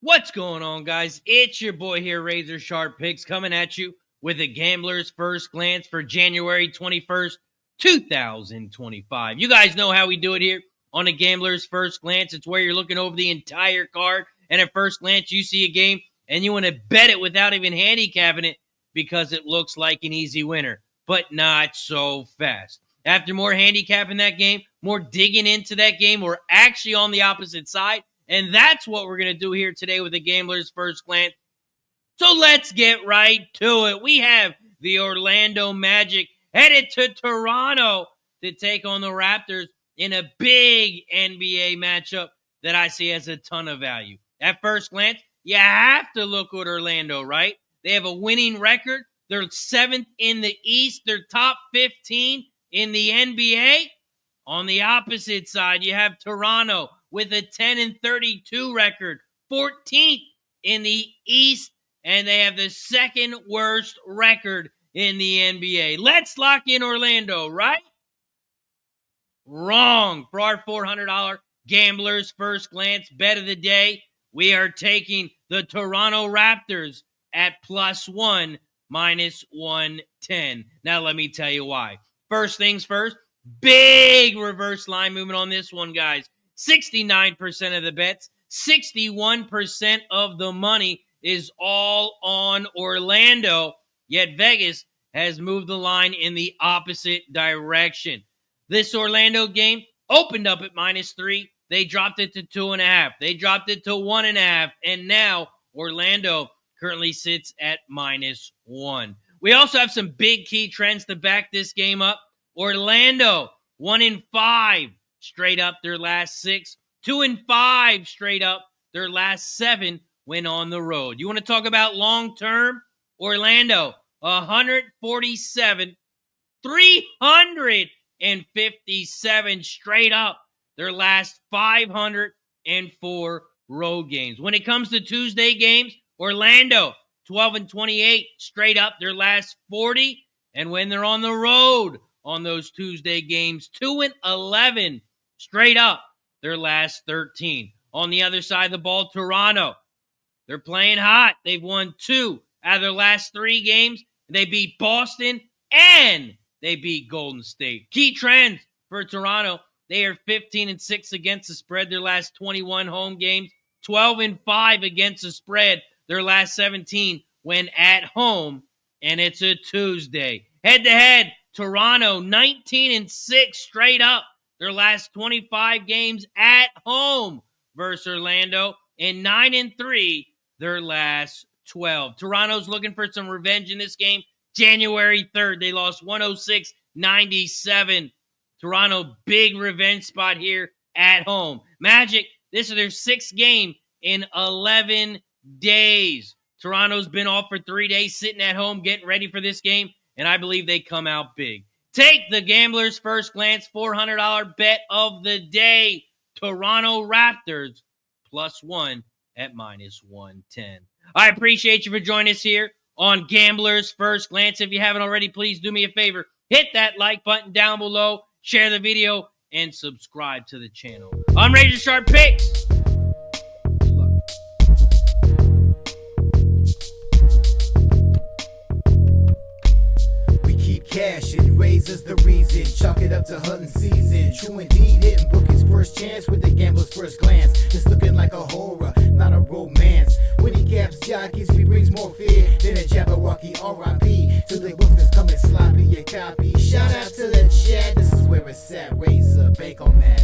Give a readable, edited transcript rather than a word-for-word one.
What's going on, guys? It's your boy here, RazorSharpPicks, coming at you with a gambler's first glance for January 21st, 2025. You guys know how we do it here on a gambler's first glance. It's where you're looking over the entire card, and at first glance, you see a game, and you want to bet it without even handicapping it because it looks like an easy winner, but not so fast. After more handicapping that game, more digging into that game, we're actually on the opposite side. And that's what we're going to do here today with the gambler's first glance. So let's get right to it. We have the Orlando Magic headed to Toronto to take on the Raptors in a big NBA matchup that I see as a ton of value. At first glance, you have to look at Orlando, right? They have a winning record. They're 7th in the East. They're top 15 in the NBA. On the opposite side, you have Toronto with a 10-32 record, 14th in the East, and they have the second worst record in the NBA. Let's lock in Orlando, right? Wrong. For our $400 gambler's first glance bet of the day, we are taking the Toronto Raptors at +1, -110. Now let me tell you why. First things first, big reverse line movement on this one, guys. 69% of the bets, 61% of the money is all on Orlando, yet Vegas has moved the line in the opposite direction. This Orlando game opened up at -3. They dropped it to 2.5. They dropped it to 1.5. And now Orlando currently sits at -1. We also have some big key trends to back this game up. Orlando, 1-5 straight up their last 6. 2-5 straight up their last 7 when on the road. You want to talk about long-term? Orlando, 147, 357 straight up their last 504 road games. When it comes to Tuesday games, Orlando, 12-28 straight up their last 40. And when they're on the road on those Tuesday games, 2-11 straight up their last 13. On the other side of the ball, Toronto, they're playing hot. They've won 2 out of their last 3 games. They beat Boston and they beat Golden State. Key trends for Toronto, they are 15-6 against the spread their last 21 home games, 12-5 against the spread their last 17 when at home, and it's a Tuesday. Head-to-head, Toronto, 19-6 straight up their last 25 games at home versus Orlando, and 9-3 their last 12. Toronto's looking for some revenge in this game. January 3rd, they lost 106-97. Toronto, big revenge spot here at home. Magic, this is their 6th game in 11 days. Toronto's been off for 3 days, sitting at home, getting ready for this game, and I believe they come out big. Take the gambler's first glance $400 bet of the day. Toronto Raptors +1 at -110. I appreciate you for joining us here on Gambler's First Glance. If you haven't already, please do me a favor. Hit that like button down below, share the video, and subscribe to the channel. I'm RazorSharpPicks. Cashing, razors the reason, chalk it up to hunting season. True indeed, hitting bookies first chance with the gambler's first glance. It's looking like a horror, not a romance. When he caps jockeys, he brings more fear than a Jabberwocky R.I.P. To the books that's coming sloppy, your copy. Shout out to the chat, this is where it's at. Razor, bank on that.